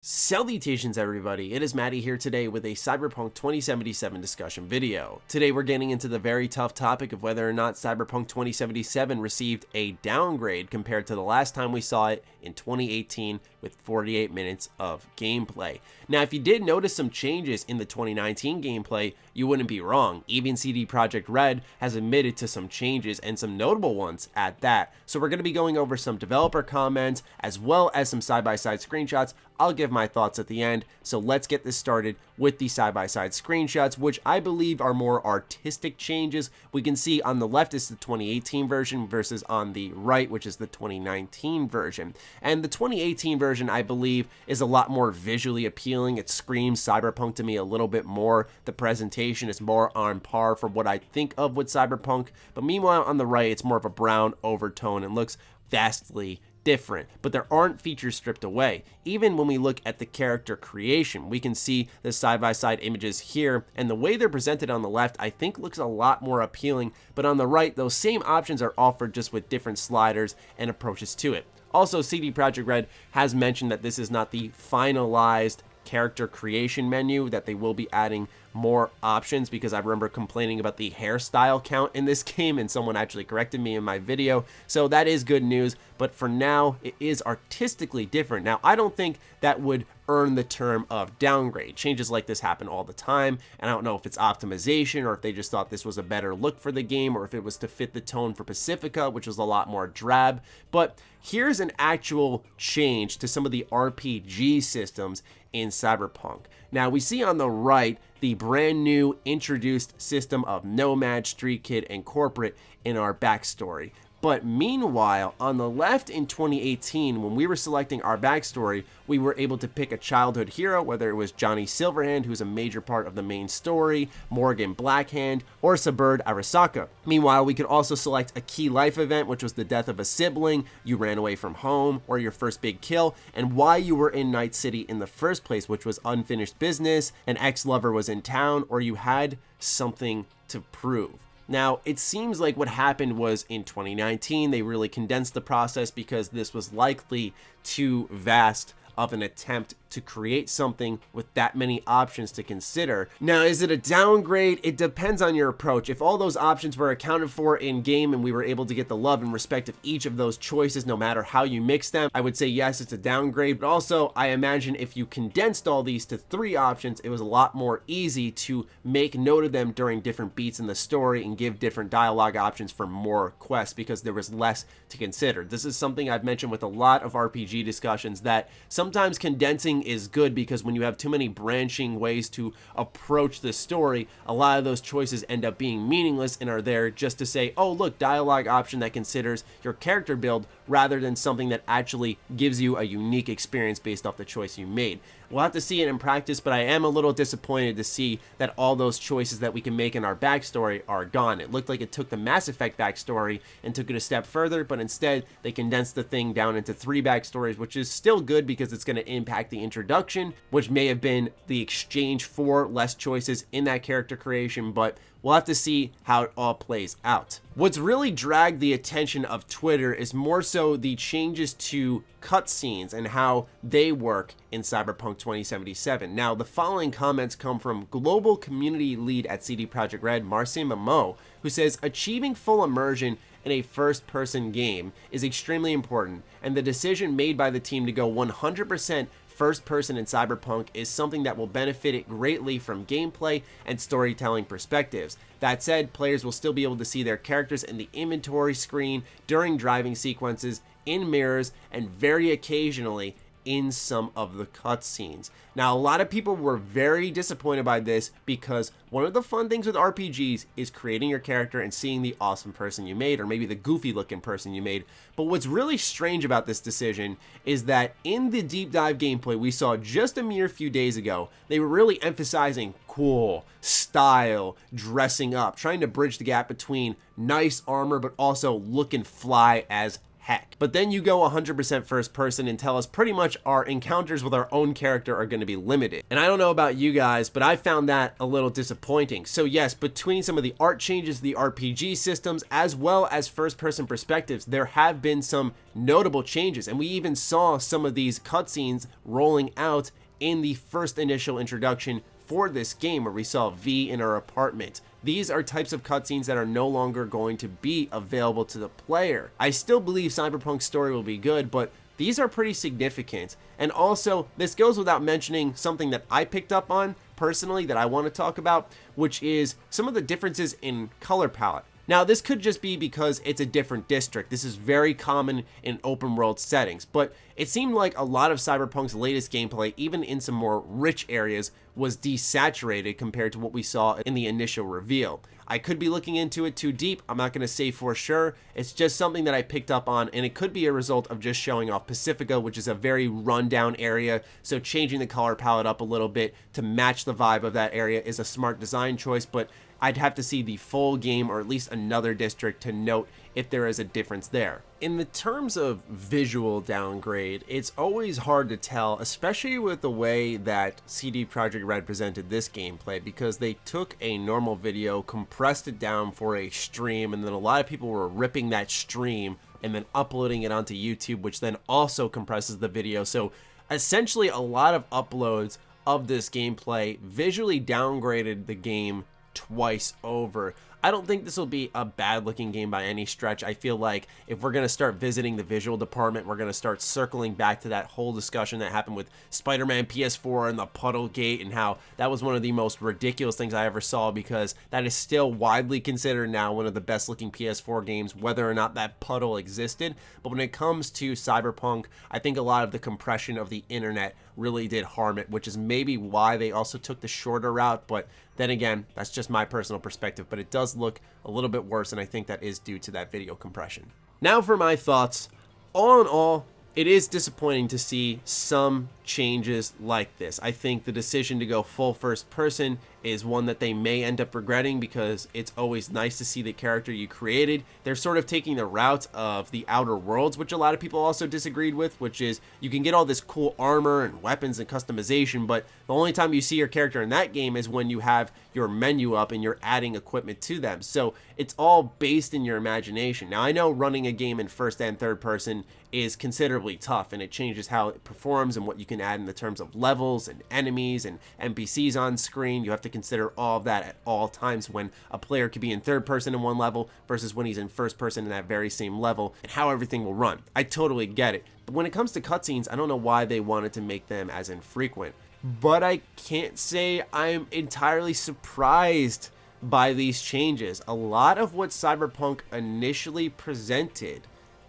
Salutations everybody, it is Matty here today with a Cyberpunk 2077 discussion video. Today we're getting into the very tough topic of whether or not Cyberpunk 2077 received a downgrade compared to the last time we saw it in 2018 with 48 minutes of gameplay. Now if you did notice some changes in the 2019 gameplay, you wouldn't be wrong. Even CD Projekt Red has admitted to some changes and some notable ones at that. So we're going to be going over some developer comments as well as some side-by-side screenshots. I'll give my thoughts at the end, so let's get this started with the side-by-side screenshots, which I believe are more artistic changes. We can see on the left is the 2018 version versus on the right, which is the 2019 version. And the 2018 version, I believe, is a lot more visually appealing. It screams Cyberpunk to me a little bit more. The presentation is more on par for what I think of with Cyberpunk, but meanwhile on the right, it's more of a brown overtone and looks vastly different, but there aren't features stripped away. Even when we look at the character creation, we can see the side-by-side images here, and the way they're presented on the left I think looks a lot more appealing, but on the right those same options are offered just with different sliders and approaches to it. Also, CD Projekt Red has mentioned that this is not the finalized character creation menu, that they will be adding more options, because I remember complaining about the hairstyle count in this game and someone actually corrected me in my video, so that is good news. But for now it is artistically different. Now I don't think that would earn the term of downgrade. Changes like this happen all the time, and I don't know if it's optimization or if they just thought this was a better look for the game, or if it was to fit the tone for Pacifica, which was a lot more drab. But here's an actual change to some of the RPG systems in Cyberpunk. Now we see on the right the brand new introduced system of Nomad, Street Kid, and Corporate in our backstory. But meanwhile, on the left in 2018, when we were selecting our backstory, we were able to pick a childhood hero, whether it was Johnny Silverhand, who's a major part of the main story, Morgan Blackhand, or Sabird Arasaka. Meanwhile, we could also select a key life event, which was the death of a sibling, you ran away from home, or your first big kill, and why you were in Night City in the first place, which was unfinished business, an ex-lover was in town, or you had something to prove. Now, it seems like what happened was in 2019, they really condensed the process because this was likely too vast of an attempt to create something with that many options to consider. Now, is it a downgrade? It depends on your approach. If all those options were accounted for in game and we were able to get the love and respect of each of those choices, no matter how you mix them, I would say yes, it's a downgrade. But also, I imagine if you condensed all these to 3 options, it was a lot more easy to make note of them during different beats in the story and give different dialogue options for more quests, because there was less to consider. This is something I've mentioned with a lot of RPG discussions, that sometimes condensing is good, because when you have too many branching ways to approach the story, a lot of those choices end up being meaningless and are there just to say, oh look, dialogue option that considers your character build, rather than something that actually gives you a unique experience based off the choice you made. We'll have to see it in practice, but I am a little disappointed to see that all those choices that we can make in our backstory are gone. It looked like it took the Mass Effect backstory and took it a step further, but instead they condensed the thing down into 3 backstories, which is still good because it's going to impact the introduction, which may have been the exchange for less choices in that character creation, but we'll have to see how it all plays out. What's really dragged the attention of Twitter is more so the changes to cutscenes and how they work in Cyberpunk 2077. Now, the following comments come from global community lead at CD Projekt Red, Marcin Mamo, who says, achieving full immersion in a first-person game is extremely important, and the decision made by the team to go 100% first person in Cyberpunk is something that will benefit it greatly from gameplay and storytelling perspectives. That said, players will still be able to see their characters in the inventory screen during driving sequences, in mirrors, and very occasionally in some of the cutscenes. Now, a lot of people were very disappointed by this, because one of the fun things with RPGs is creating your character and seeing the awesome person you made, or maybe the goofy looking person you made. But what's really strange about this decision is that in the deep dive gameplay we saw just a mere few days ago, they were really emphasizing cool, style, dressing up, trying to bridge the gap between nice armor but also look and fly as heck. But then you go 100% first person and tell us pretty much our encounters with our own character are going to be limited. And I don't know about you guys, but I found that a little disappointing. So yes, between some of the art changes, the RPG systems, as well as first person perspectives, there have been some notable changes. And we even saw some of these cutscenes rolling out in the first initial introduction for this game, where we saw V in her apartment. These are types of cutscenes that are no longer going to be available to the player. I still believe Cyberpunk's story will be good, but these are pretty significant. And also, this goes without mentioning something that I picked up on personally that I want to talk about, which is some of the differences in color palette. Now, this could just be because it's a different district. This is very common in open world settings, but it seemed like a lot of Cyberpunk's latest gameplay, even in some more rich areas, was desaturated compared to what we saw in the initial reveal. I could be looking into it too deep. I'm not going to say for sure. It's just something that I picked up on, and it could be a result of just showing off Pacifica, which is a very rundown area. So changing the color palette up a little bit to match the vibe of that area is a smart design choice, but I'd have to see the full game or at least another district to note if there is a difference there. In the terms of visual downgrade, it's always hard to tell, especially with the way that CD Projekt Red presented this gameplay, because they took a normal video, compressed it down for a stream, and then a lot of people were ripping that stream and then uploading it onto YouTube, which then also compresses the video. So essentially a lot of uploads of this gameplay visually downgraded the game twice over. I don't think this will be a bad looking game by any stretch. I feel like if we're going to start visiting the visual department, we're going to start circling back to that whole discussion that happened with Spider-Man PS4 and the puddle gate, and how that was one of the most ridiculous things I ever saw, because that is still widely considered now one of the best looking PS4 games, whether or not that puddle existed. But when it comes to Cyberpunk, I think a lot of the compression of the internet really did harm it, which is maybe why they also took the shorter route. But then again, that's just my personal perspective, but it does look a little bit worse, and I think that is due to that video compression. Now for my thoughts. All in all, it is disappointing to see some changes like this. I think the decision to go full first person is one that they may end up regretting, because it's always nice to see the character you created. They're sort of taking the route of the Outer Worlds, which a lot of people also disagreed with, which is you can get all this cool armor and weapons and customization, but the only time you see your character in that game is when you have your menu up and you're adding equipment to them. So it's all based in your imagination. Now, I know running a game in first and third person is considerably tough, and it changes how it performs and what you can add in the terms of levels and enemies and NPCs on screen. You have to consider all of that at all times when a player could be in third person in one level versus when he's in first person in that very same level, and how everything will run. I totally get it. But when it comes to cutscenes, I don't know why they wanted to make them as infrequent. But I can't say I'm entirely surprised by these changes. A lot of what Cyberpunk initially presented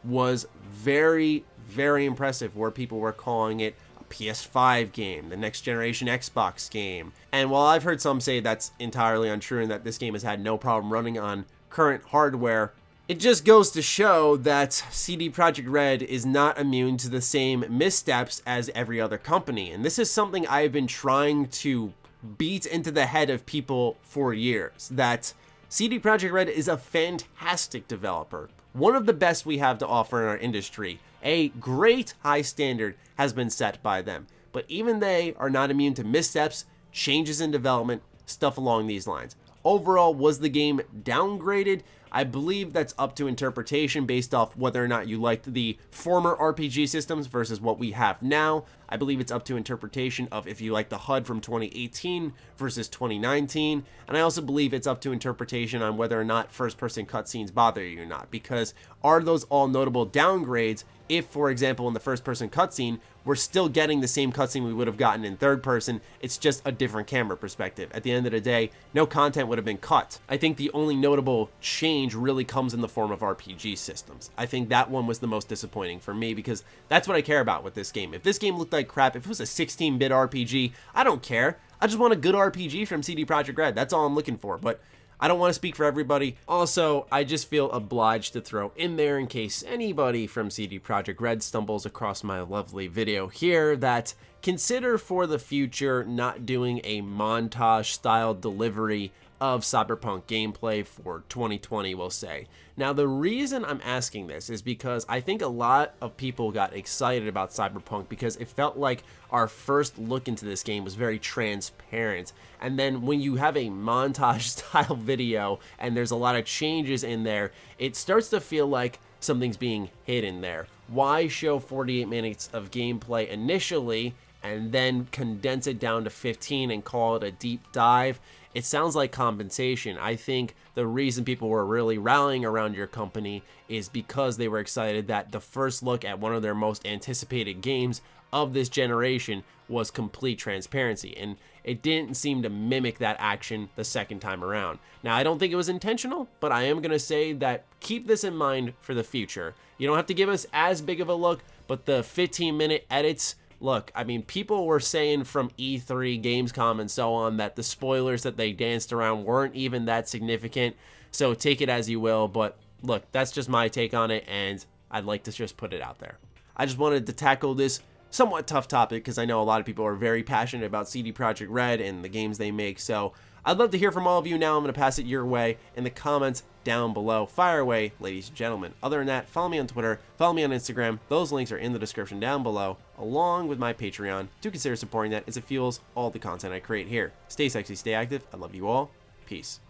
was very, very impressive, where people were calling it a PS5 game, the next generation Xbox game. And while I've heard some say that's entirely untrue and that this game has had no problem running on current hardware, it just goes to show that CD Projekt Red is not immune to the same missteps as every other company. And this is something I've been trying to beat into the head of people for years, that CD Projekt Red is a fantastic developer, one of the best we have to offer in our industry. A great high standard has been set by them, but even they are not immune to missteps, changes in development, stuff along these lines. Overall, was the game downgraded? I believe that's up to interpretation based off whether or not you liked the former RPG systems versus what we have now. I believe it's up to interpretation of if you like the HUD from 2018 versus 2019. And I also believe it's up to interpretation on whether or not first-person cutscenes bother you or not. Because are those all notable downgrades if, for example, in the first-person cutscene, we're still getting the same cutscene we would have gotten in third person, it's just a different camera perspective. At the end of the day, no content would have been cut. I think the only notable change really comes in the form of RPG systems. I think that one was the most disappointing for me, because that's what I care about with this game. If this game looked like crap, if it was a 16-bit RPG, I don't care. I just want a good RPG from CD Projekt Red. That's all I'm looking for, but I don't want to speak for everybody. Also, I just feel obliged to throw in there, in case anybody from CD Projekt Red stumbles across my lovely video here, that consider for the future not doing a montage style delivery of Cyberpunk gameplay for 2020, we'll say. Now, the reason I'm asking this is because I think a lot of people got excited about Cyberpunk because it felt like our first look into this game was very transparent. And then when you have a montage style video and there's a lot of changes in there, it starts to feel like something's being hidden there. Why show 48 minutes of gameplay initially and then condense it down to 15 and call it a deep dive? It sounds like compensation. I think the reason people were really rallying around your company is because they were excited that the first look at one of their most anticipated games of this generation was complete transparency, and it didn't seem to mimic that action the second time around. Now, I don't think it was intentional, but I am going to say that keep this in mind for the future. You don't have to give us as big of a look, but the 15-minute edits, look, I mean, people were saying from E3, Gamescom, and so on that the spoilers that they danced around weren't even that significant, so take it as you will, but look, that's just my take on it, and I'd like to just put it out there. I just wanted to tackle this somewhat tough topic because I know a lot of people are very passionate about CD Projekt Red and the games they make, so I'd love to hear from all of you now. I'm going to pass it your way in the comments down below. Fire away, ladies and gentlemen. Other than that, follow me on Twitter, follow me on Instagram. Those links are in the description down below, along with my Patreon. Do consider supporting that as it fuels all the content I create here. Stay sexy, stay active. I love you all. Peace.